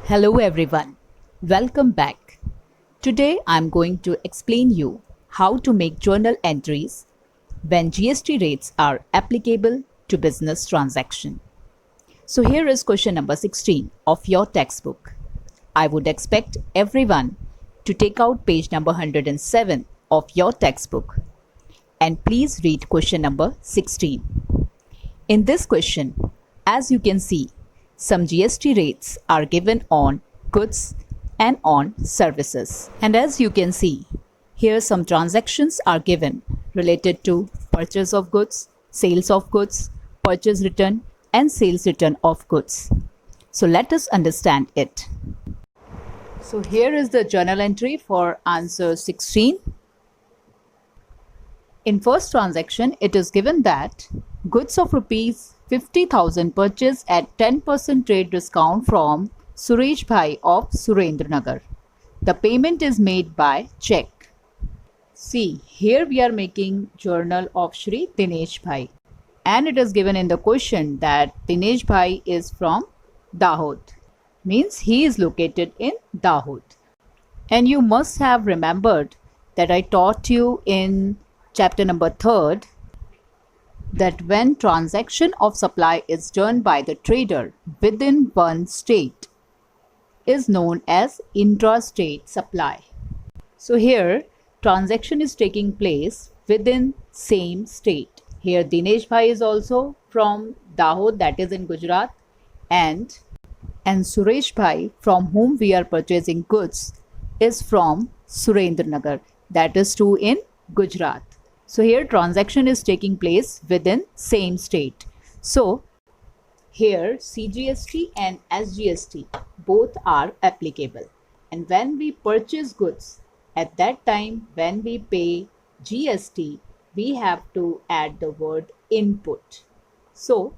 Hello everyone, welcome back. Today I'm going to explain you how to make journal entries when GST rates are applicable to business transaction. So here is question number 16 of your textbook. I would expect everyone to take out page number 107 of your textbook and please read question number 16. In this question, as you can see, some GST rates are given on goods and on services. And as you can see, here some transactions are given related to purchase of goods, sales of goods, purchase return, and sales return of goods. So let us understand it. So here is the journal entry for answer 16. In first transaction, it is given that goods of rupees 50,000 purchased at 10% trade discount from Suresh Bhai of Surendranagar. The payment is made by check. See, here we are making journal of Shri Dinesh Bhai. And it is given in the question that Dinesh Bhai is from Dahod. Means he is located in Dahod. And you must have remembered that I taught you in chapter number 3 that when transaction of supply is done by the trader within one state is known as intrastate supply. So here transaction is taking place within same state. Here Dinesh Bhai is also from Dahod, that is in Gujarat, and Suresh Bhai, from whom we are purchasing goods, is from Surendranagar, that is too in Gujarat. So here transaction is taking place within same state. So here CGST and SGST both are applicable. And when we purchase goods, at that time when we pay GST, we have to add the word input. So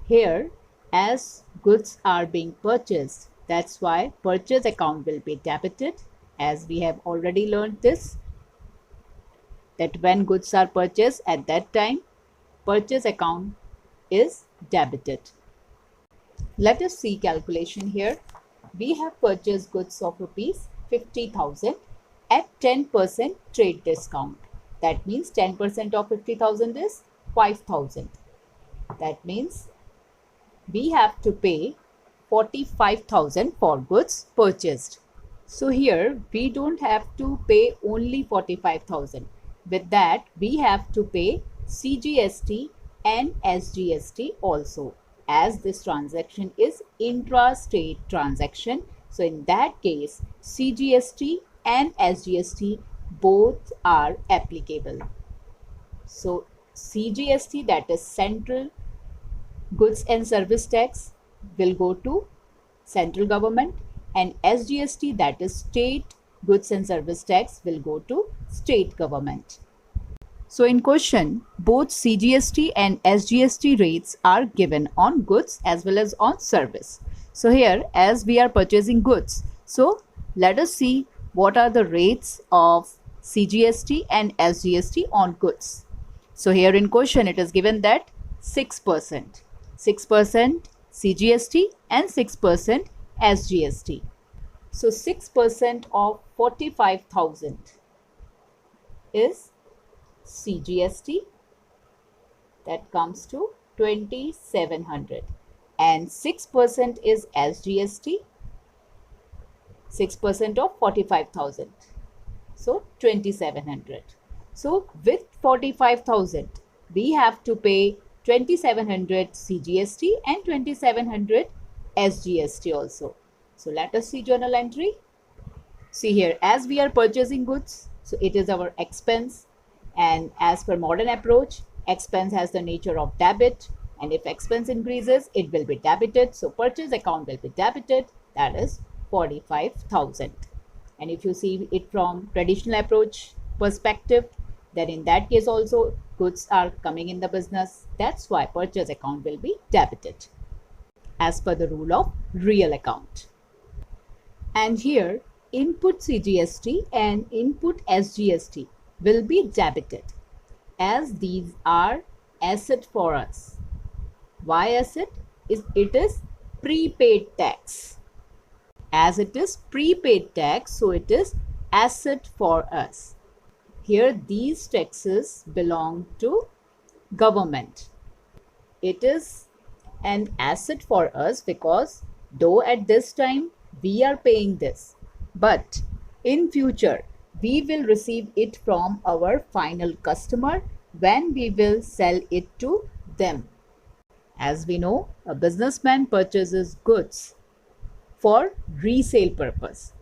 here as goods are being purchased, that's why purchase account will be debited, as we have already learned this, that when goods are purchased, at that time purchase account is debited. Let us see calculation here. We have purchased goods of rupees 50,000 at 10% trade discount. That means 10% of 50,000 is 5,000. That means we have to pay 45,000 for goods purchased. So here we don't have to pay only 45,000. With that, we have to pay CGST and SGST also, as this transaction is intra-state transaction. So in that case, CGST and SGST both are applicable. So CGST, that is Central Goods and Service Tax, will go to central government, and SGST, that is State Goods and Service Tax, will go to state government. So in question, both CGST and SGST rates are given on goods as well as on service. So here, as we are purchasing goods, so let us see what are the rates of CGST and SGST on goods. So here in question, it is given that 6%. 6% CGST and 6% SGST. So 6% of 45,000 is CGST, that comes to 2,700, and 6% is SGST, 6% of 45,000, so 2,700. So with 45,000 we have to pay 2,700 CGST and 2,700 SGST also. So let us see journal entry. See here, as we are purchasing goods, so it is our expense, and as per modern approach, expense has the nature of debit, and if expense increases, it will be debited. So purchase account will be debited, that is 45,000. And if you see it from traditional approach perspective, then in that case also goods are coming in the business, that's why purchase account will be debited as per the rule of real account. And here input CGST and input SGST will be debited, as these are asset for us. Why asset? It is prepaid tax. As it is prepaid tax, so it is asset for us. Here these taxes belong to government. It is an asset for us because though at this time we are paying this, but in future we will receive it from our final customer when we will sell it to them. As we know, a businessman purchases goods for resale purpose.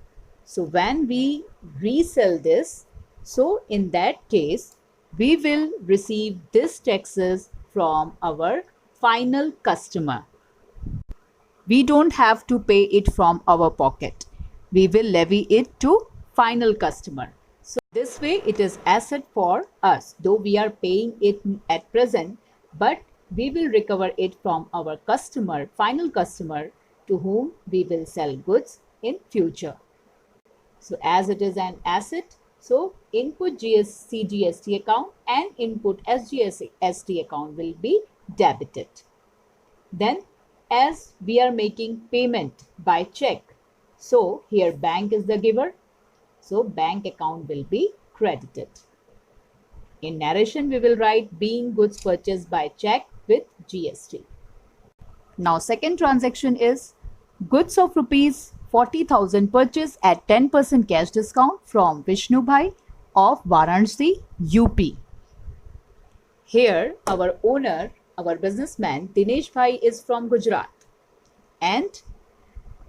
So when we resell this, so in that case, we will receive this taxes from our final customer. We don't have to pay it from our pocket. We will levy it to final customer. So this way it is asset for us, though we are paying it at present, but we will recover it from our customer, final customer, to whom we will sell goods in future. So as it is an asset, so input CGST account and input SGST account will be debited. Then as we are making payment by check, so here bank is the giver, so bank account will be credited. In narration we will write being goods purchased by check with GST. Now second transaction is goods of rupees 40,000 purchased at 10% cash discount from Vishnu Bhai of Varanasi, UP. Here our owner, our businessman Dinesh Bhai is from Gujarat and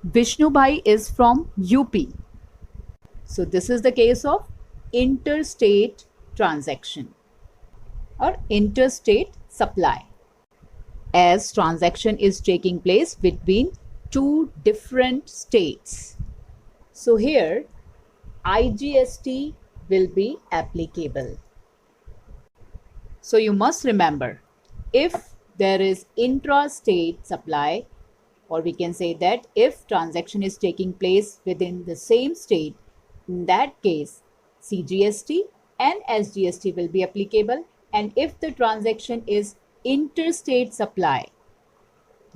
Vishnu Bhai is from UP. So this is the case of interstate transaction or interstate supply, as transaction is taking place between two different states. So here IGST will be applicable. So you must remember, if there is intra-state supply, or we can say that if transaction is taking place within the same state, in that case CGST and SGST will be applicable. And if the transaction is interstate supply,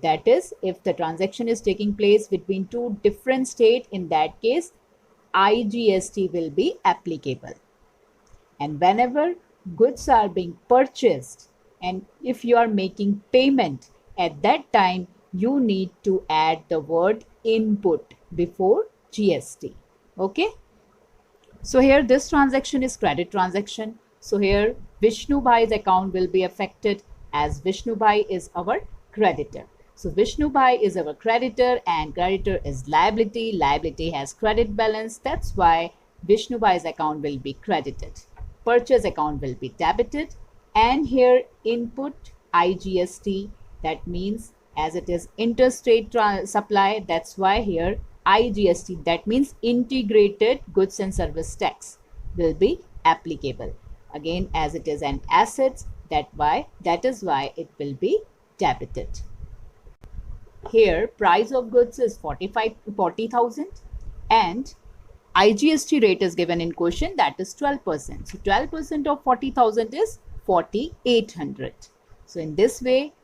that is, if the transaction is taking place between two different states, in that case IGST will be applicable. And whenever goods are being purchased and if you are making payment, at that time you need to add the word input before GST. Okay. So here this transaction is credit transaction. So here Vishnu Bhai's account will be affected, as Vishnu Bhai is our creditor. So Vishnu Bhai is our creditor and creditor is liability. Liability has credit balance. That's why Vishnu Bhai's account will be credited. Purchase account will be debited. And here input IGST, that means as it is interstate supply, that's why here IGST, that means integrated goods and service tax, will be applicable. Again, as it is an asset, that is why it will be debited. Here price of goods is 40,000 and IGST rate is given in question, that is 12%. So 12% of 40,000 is 4,800. So in this way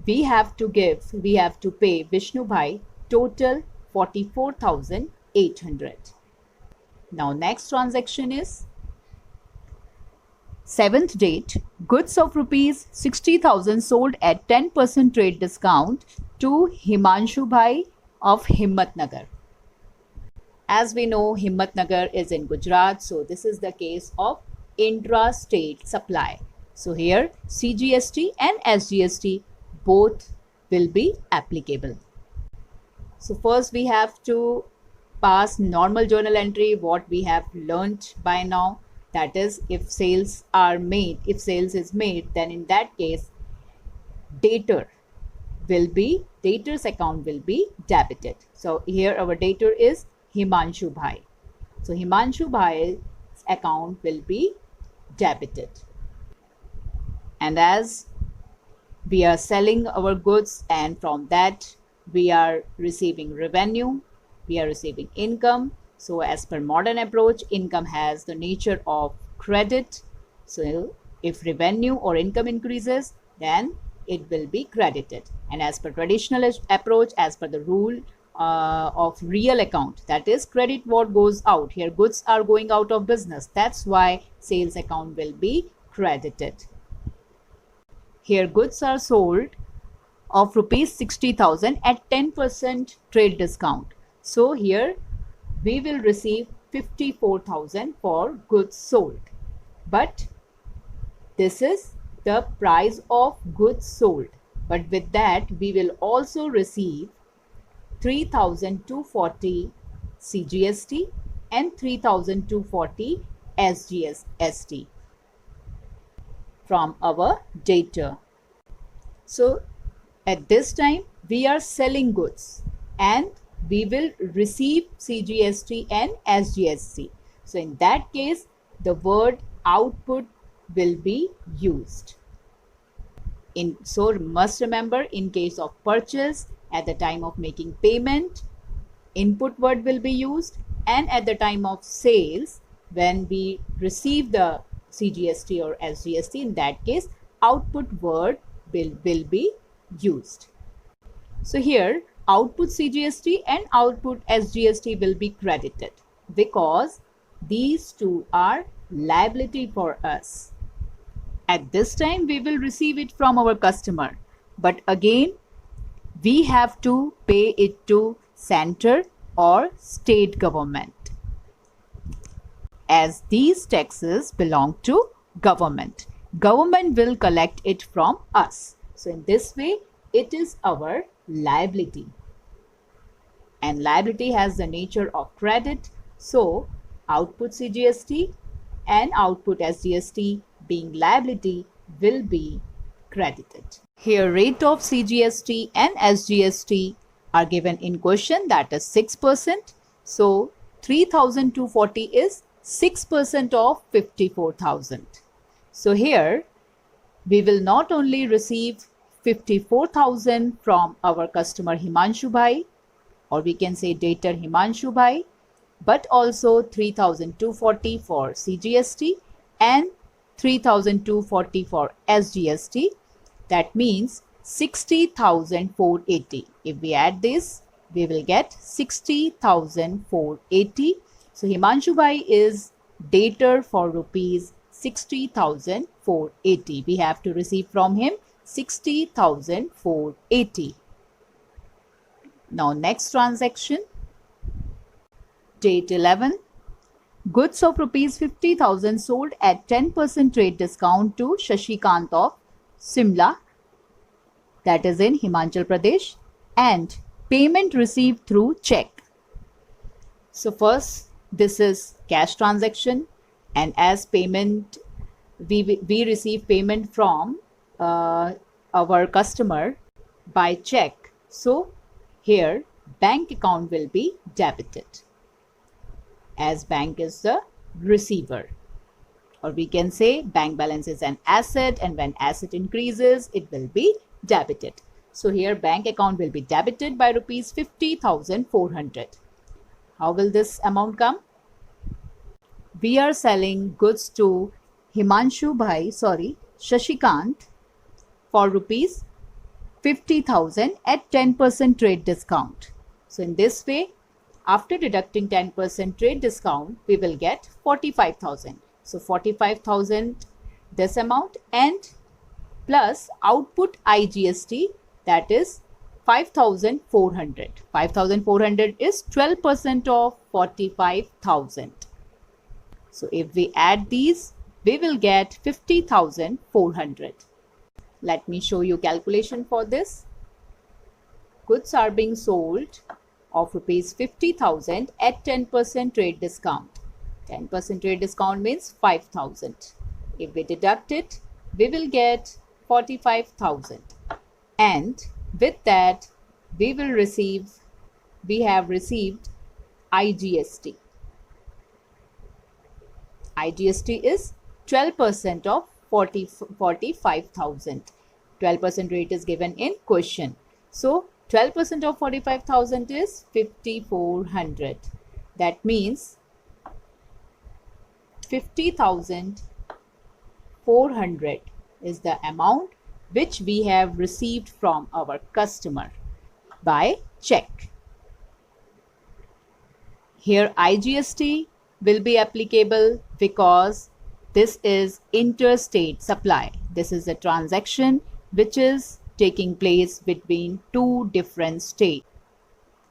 we have to pay Vishnu Bhai total 44,800. Now next transaction is 7th date, goods of rupees 60,000 sold at 10% trade discount to Himanshu Bhai of Himmatnagar. As we know, Himmatnagar is in Gujarat, so this is the case of intra-state supply. So here CGST and SGST both will be applicable. So first we have to pass normal journal entry, what we have learnt by now. That is, if sales is made, then in that case dator's account will be debited. So here our dator is Himanshu Bhai. So Himanshu Bhai's account will be debited. And as we are selling our goods and from that we are receiving revenue, we are receiving income. So as per modern approach, income has the nature of credit. So if revenue or income increases, then it will be credited. And as per traditional approach, as per the rule of real account, that is credit what goes out. Here goods are going out of business, that's why sales account will be credited. Here goods are sold of rupees 60,000 at 10% trade discount. So here we will receive 54,000 for goods sold. But this is the price of goods sold. But with that we will also receive 3,240 CGST and 3,240 SGST from our debtor. So at this time we are selling goods and we will receive CGST and SGST. So in that case the word output will be used. So must remember, in case of purchase, at the time of making payment, input word will be used, and at the time of sales, when we receive the CGST or SGST, in that case output word will be used. So here output CGST and output SGST will be credited because these two are liability for us. At this time we will receive it from our customer, but again we have to pay it to center or state government, as these taxes belong to government. Government will collect it from us. So in this way it is our liability, and liability has the nature of credit. So output CGST and output SGST, being liability, will be credited. Here rate of CGST and SGST are given in question, that is 6%. So 3,240 is 6% of 54,000. So here we will not only receive 54,000 from our customer Himanshu Bhai, or we can say debtor Himanshu Bhai, but also 3,240 for CGST and 3,240 for SGST. That means 60,480. If we add this, we will get 60,480. So Himanshu Bhai is debtor for rupees 60,480. We have to receive from him 60,480. Now next transaction, date 11. Goods of rupees 50,000 sold at 10% trade discount to Shashikant of Simla, that is in Himachal Pradesh, and payment received through check. So first this is cash transaction, and as payment we receive payment from our customer by check. So here bank account will be debited, as bank is the receiver, or we can say bank balance is an asset, and when asset increases it will be debited. So here bank account will be debited by rupees 50,400. How will this amount come? We are selling goods to Shashikant for rupees 50,000 at 10% trade discount. So in this way, after deducting 10% trade discount, we will get 45,000. So 45,000 this amount, and plus output IGST, that is 5,400. 5,400 is 12% of 45,000. So if we add these, we will get 50,400. Let me show you calculation for this. Goods are being sold of rupees 50,000 at 10% trade discount. 10% trade discount means 5,000. If we deduct it, we will get 45,000. And with that, we have received IGST. IGST is 12% of 45,000. 12% rate is given in question. So 12% of 45,000 is 5,400. That means 50,400 is the amount which we have received from our customer by check. Here IGST will be applicable because this is interstate supply. This is a transaction which is taking place between two different states.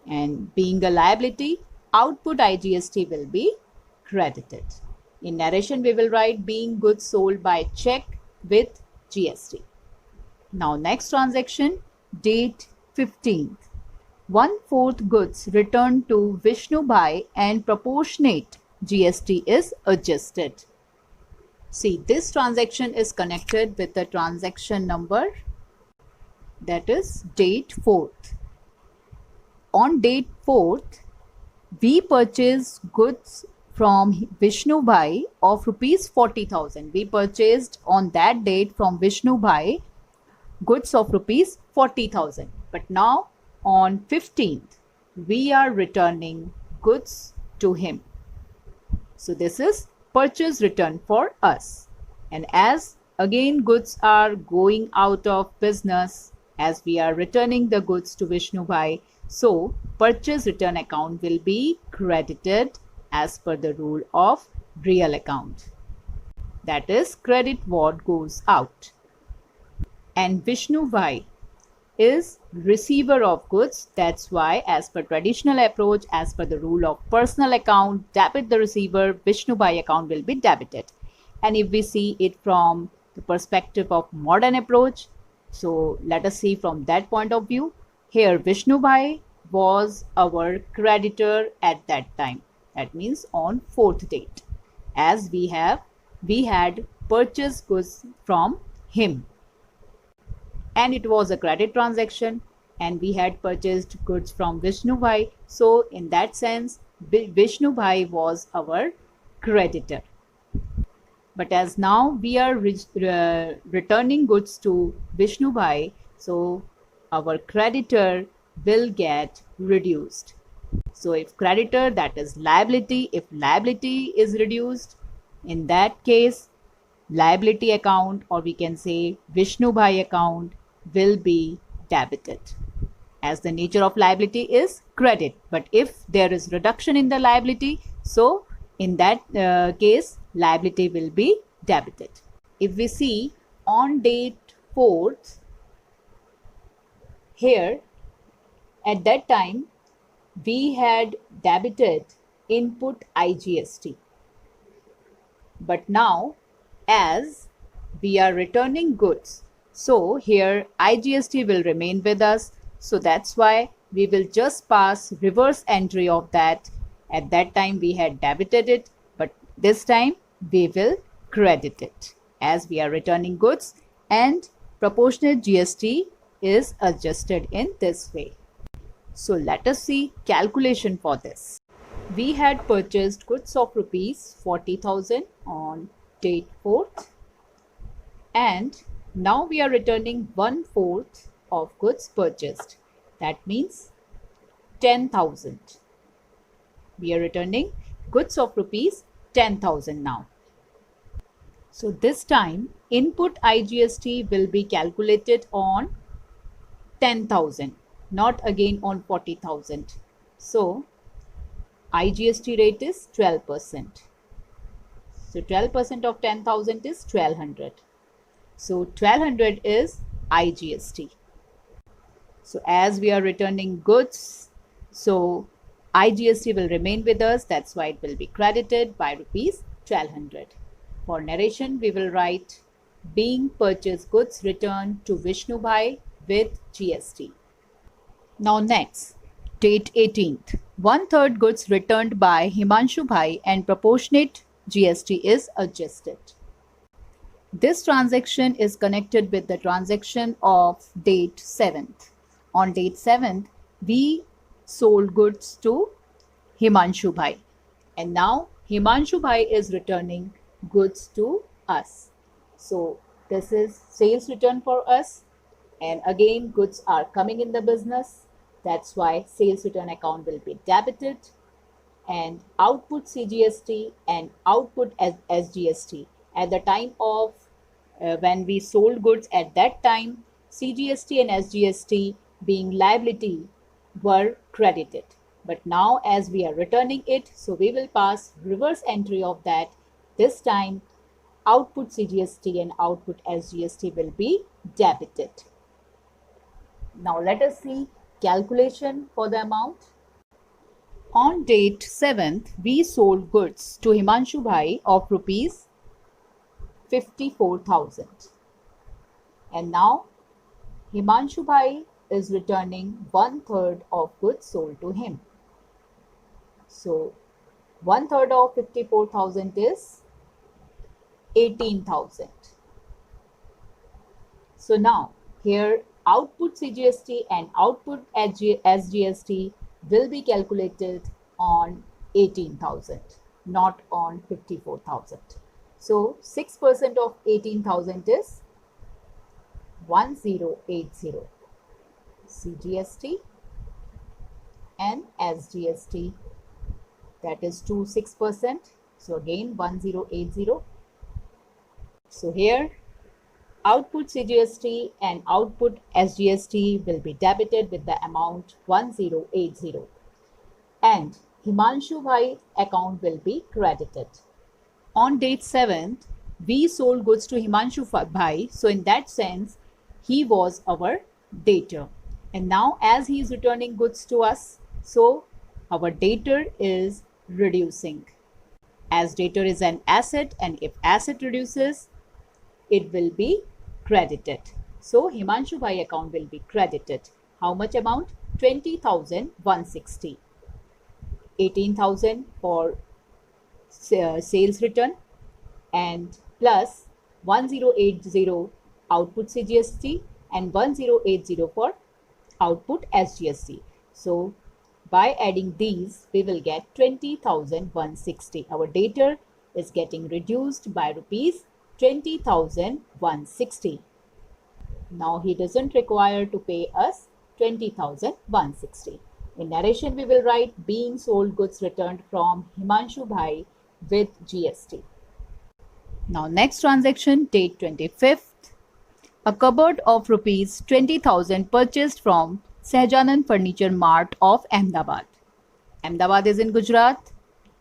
And being a liability, output IGST will be credited. In narration, we will write being goods sold by check with GST. Now next transaction, date 15th. 1/4 goods returned to Vishnu Bhai and proportionate GST is adjusted. See, this transaction is connected with the transaction number, that is date 4th. On date 4th, we purchased goods from Vishnu Bhai of rupees 40,000. We purchased on that date from Vishnu Bhai goods of rupees 40,000. But now on 15th, we are returning goods to him. So this is purchase return for us. And as again goods are going out of business, as we are returning the goods to Vishnu Bhai, so purchase return account will be credited as per the rule of real account. That is, credit what goes out. And Vishnu Bhai is receiver of goods. That's why, as per traditional approach, as per the rule of personal account, debit the receiver, Vishnu Bhai account will be debited. And if we see it from the perspective of modern approach, so let us see from that point of view. Here Vishnu Bhai was our creditor at that time. That means on 4th date, as we had purchased goods from him. And it was a credit transaction and we had purchased goods from Vishnu Bhai. So in that sense, Vishnu Bhai was our creditor. But as now we are returning goods to Vishnu Bhai, so our creditor will get reduced. So if creditor, that is liability, if liability is reduced, in that case, liability account, or we can say Vishnu Bhai account, will be debited, as the nature of liability is credit. But if there is reduction in the liability, so in that case liability will be debited. If we see on date 4th, here at that time we had debited input IGST. But now as we are returning goods, so here IGST will remain with us. So that's why we will just pass reverse entry of that. At that time we had debited it, but this time we will credit it, as we are returning goods and proportionate GST is adjusted in this way. So let us see calculation for this. We had purchased goods of rupees 40,000 on date 4th, and now we are returning 1/4 of goods purchased. That means 10,000. We are returning goods of rupees 10,000 now. So this time input IGST will be calculated on 10,000, not again on 40,000. So IGST rate is 12%. So 12% of 10,000 is 1200. So 1200 is IGST. So as we are returning goods, so IGST will remain with us. That's why it will be credited by rupees 1200. For narration, we will write being purchased goods returned to Vishnu Bhai with GST. Now next, date 18th. 1/3 goods returned by Himanshu Bhai and proportionate GST is adjusted. This transaction is connected with the transaction of date 7th. On date 7th, we sold goods to Himanshu Bhai. And now Himanshu Bhai is returning goods to us. So this is sales return for us. And again, goods are coming in the business. That's why sales return account will be debited. And output CGST and output SGST. At the time of when we sold goods, at that time, CGST and SGST being liability were credited. But now as we are returning it, so we will pass reverse entry of that. This time output CGST and output SGST will be debited. Now let us see calculation for the amount. On date 7th, we sold goods to Himanshu Bhai of rupees 54,000. And now Himanshu Bhai is returning 1/3 of goods sold to him. So 1/3 of 54,000 is 18,000. So now here output CGST and output SGST will be calculated on 18,000, not on 54,000. So 6% of 18,000 is 1080 CGST and SGST, that is 6%. So again 1080. So here output CGST and output SGST will be debited with the amount 1080 and Himanshu Bhai account will be credited. On date 7th, we sold goods to Himanshu Bhai. So in that sense, he was our debtor. And now as he is returning goods to us, so our debtor is reducing. As debtor is an asset, and if asset reduces, it will be credited. So Himanshu Bhai account will be credited. How much amount? 20,160. 18,000 for sales return and plus 1080 output CGST and 1080 for output SGST. So by adding these, we will get 20,160. Our debtor is getting reduced by rupees 20,160. Now he doesn't require to pay us 20,160. In narration, we will write being sold goods returned from Himanshu Bhai with GST. Now next transaction, date 25th. A cupboard of rupees 20,000 purchased from Sahjanand Furniture Mart of Ahmedabad. Ahmedabad is in Gujarat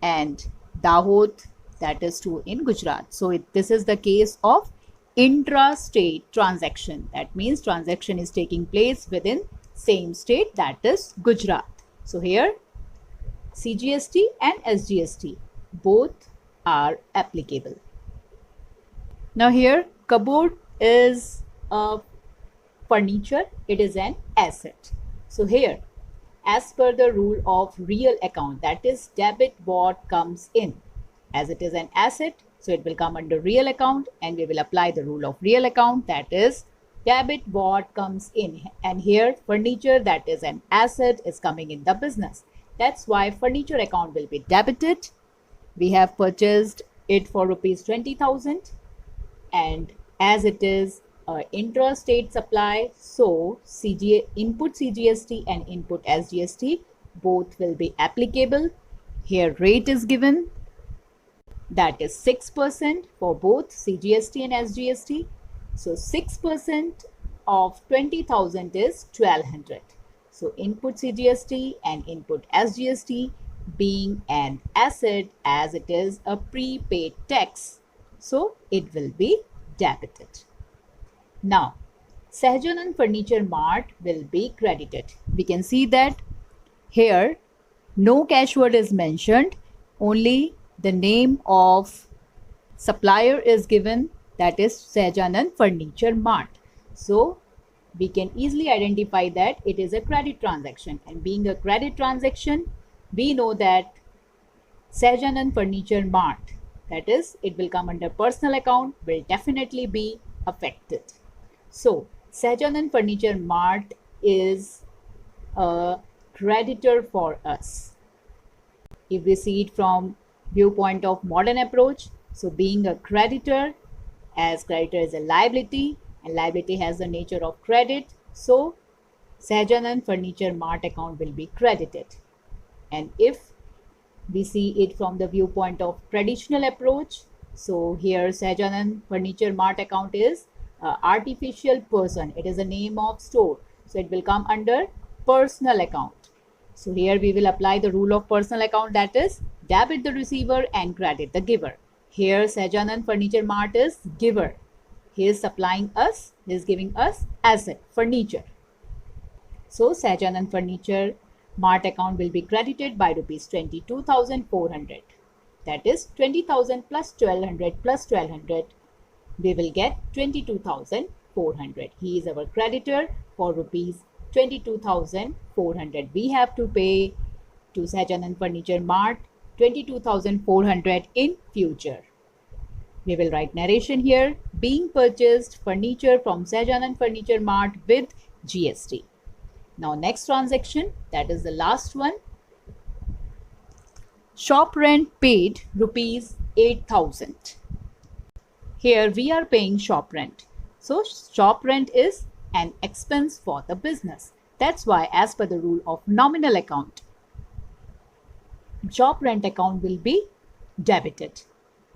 and Dahod, that is too in Gujarat. So this is the case of intra-state transaction. That means transaction is taking place within same state, that is Gujarat. So here CGST and SGST both are applicable. Now here cupboard is a furniture, it is an asset. So here as per the rule of real account, that is debit what comes in. As it is an asset, so it will come under real account and we will apply the rule of real account, that is debit what comes in. And here furniture, that is an asset, is coming in the business. That's why furniture account will be debited. We have purchased it for rupees 20,000 and as it is intra-state supply, so input CGST and input SGST both will be applicable. Here rate is given, that is 6% for both CGST and SGST. So 6% of 20,000 is 1,200. So input CGST and input SGST being an asset, as it is a prepaid tax, so it will be debited. Now Sahjanand Furniture Mart will be credited. We can see that here no cash word is mentioned, only the name of supplier is given, that is Sahjanand Furniture Mart. So we can easily identify that it is a credit transaction, and being a credit transaction, we know that Sahjanand Furniture Mart, that is it will come under personal account, will definitely be affected. So Sahjanand Furniture Mart is a creditor for us. If we see it from viewpoint of modern approach, so being a creditor, as creditor is a liability and liability has the nature of credit, so Sahjanand Furniture Mart account will be credited. And if we see it from the viewpoint of traditional approach, so here Sahjanand Furniture Mart account is artificial person, it is a name of store, so it will come under personal account. So here we will apply the rule of personal account, that is debit the receiver and credit the giver. Here Sahajanand Furniture Mart is giver. He is supplying us, he is giving us asset, furniture. So Sahajanand Furniture Mart account will be credited by rupees 22,400. That is 20,000 plus 1,200 plus 1,200. We will get 22,400. He is our creditor for rupees 22,400. We have to pay to Sahajanand Furniture Mart 22,400 in future. We will write narration here. Being purchased furniture from Sahajanand Furniture Mart with GST. Now next transaction, that is the last one. Shop rent paid rupees 8,000. Here we are paying shop rent. So shop rent is an expense for the business. That's why as per the rule of nominal account, shop rent account will be debited.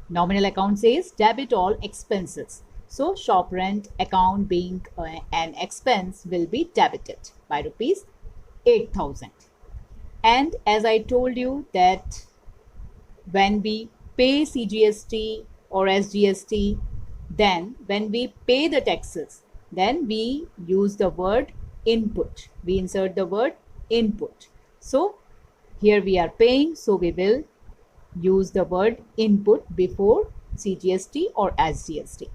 Nominal account says debit all expenses. So shop rent account being an expense will be debited by rupees 8,000. And as I told you that when we pay CGST or SGST, then when we pay the taxes, then we use the word input. We insert the word input. So here we are paying, so we will use the word input before CGST or SGST.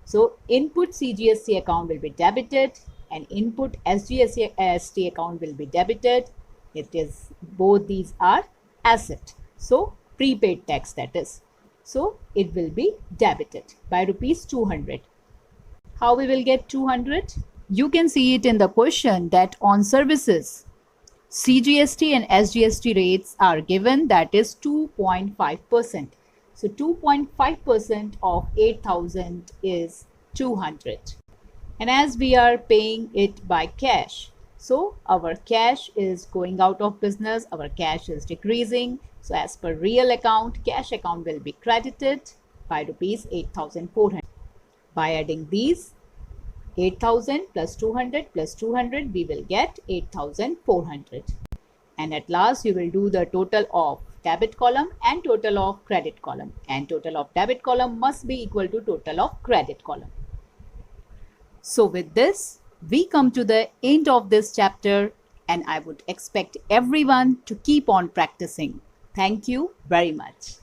So input CGST account will be debited and input SGST account will be debited. It is, both these are asset. So prepaid tax, that is. So it will be debited by rupees 200. How we will get 200? You can see it in the question that on services, CGST and SGST rates are given, that is 2.5%. So 2.5% of 8,000 is 200. And as we are paying it by cash, so our cash is going out of business, our cash is decreasing. So as per real account, cash account will be credited by rupees 8,400. By adding these 8,000 plus 200 plus 200, we will get 8,400. And at last you will do the total of debit column and total of credit column. And total of debit column must be equal to total of credit column. So with this, we come to the end of this chapter, and I would expect everyone to keep on practicing. Thank you very much.